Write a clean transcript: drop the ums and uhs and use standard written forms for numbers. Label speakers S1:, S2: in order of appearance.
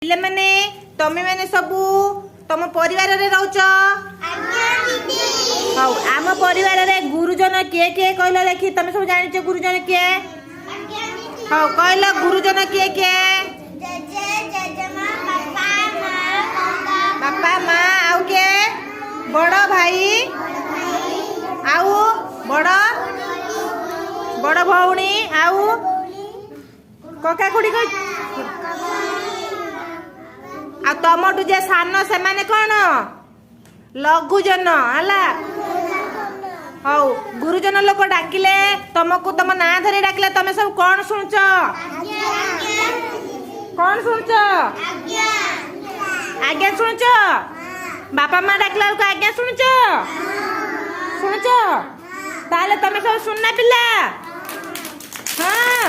S1: पिले माने तमे माने सबू तम परिवार रे रहउछ हाउ आम परिवार रे गुरुजन के कहला देखी तमे सब जानिछ गुरुजन के हाउ कहला गुरुजन के बापा माँ आउ के बड़ भाई आउ बड़ भौणी आउ कका खुड़ी आ तमठू जे सान से माने कौन लघुजन है हौ गुरुजन लोक डाकिले तुमको तुम ना धरी डाकिले तुम सब कौन शुणुच कौन शुणुच आज्ञा शुणुच बापा माँ डाकला आज्ञा शुणुच शुणुच ताले तुम सब सुनना पिला हाँ